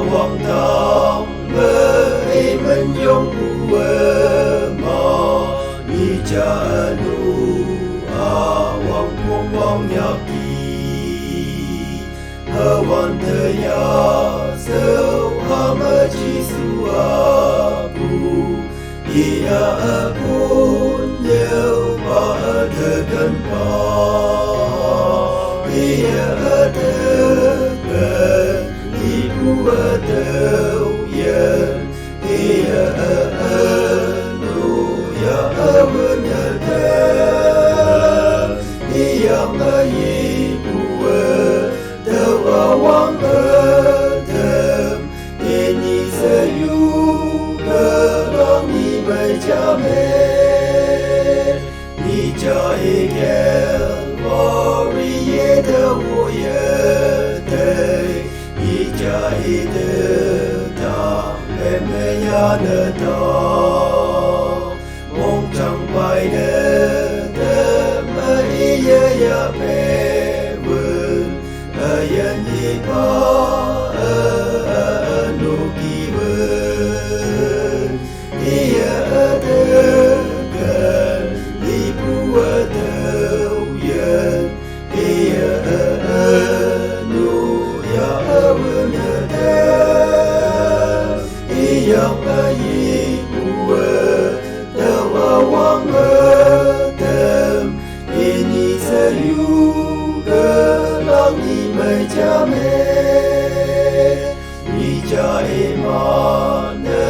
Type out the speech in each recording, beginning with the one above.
wang tam me men yong ma ni cha nu wang pong wang yaki wan de ya so ha ma chi su bu ya pun yeu ba de kan pa ya de mong chẳng bay đến mấy ya về vườn yên nhị ba nụ kỳ vườn ya gần đi bùa đầu yên nụ ya vườn yang bayi buat dawa ini sayu gelang ni macame ni jai mana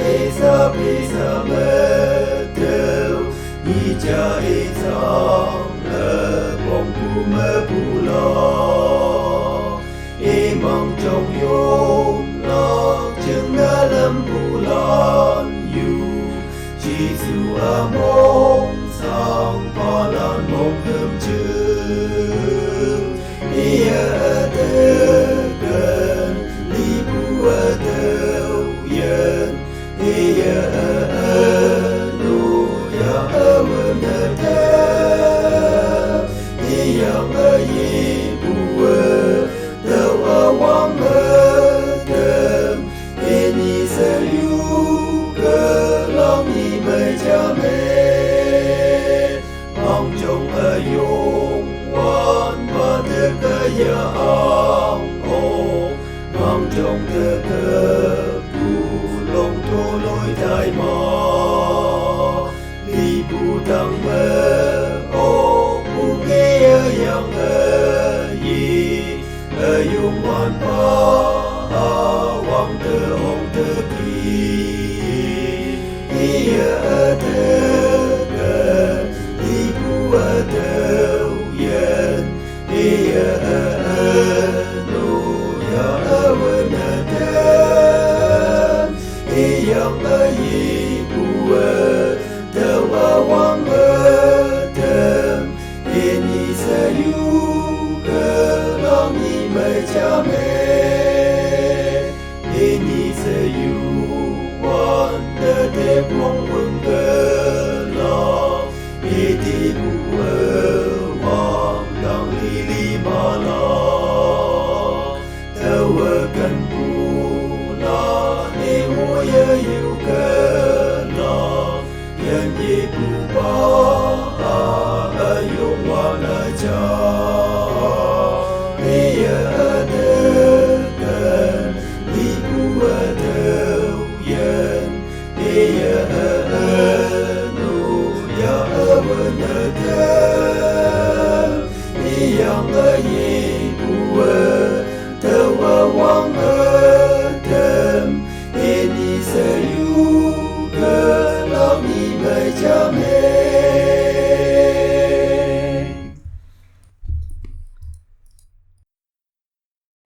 esa bisa betul ni jai sang lebong pula emang trong yom chừng dalam bulan yu Jisu among sang palan mong hem chừng ia tegan libu atau yen ia nu ya awen yang ayi buat dawa wang mong trong ayong wan ba de kaya ang mong trong de bulong to loi tai ma li bu dang me bu nghe yang yi ayong wan pa wang de hong de ki yang bayi buat dawa wang ini sayu gelang ni macam ini sayu wan de buang gelang iti buat wang dang lili malam tawakan yêu gelang yang ibu ba ayung wana cha ia adegan ibu adeu yen ia nu ya awenadem yang ibu tawa wang adem ini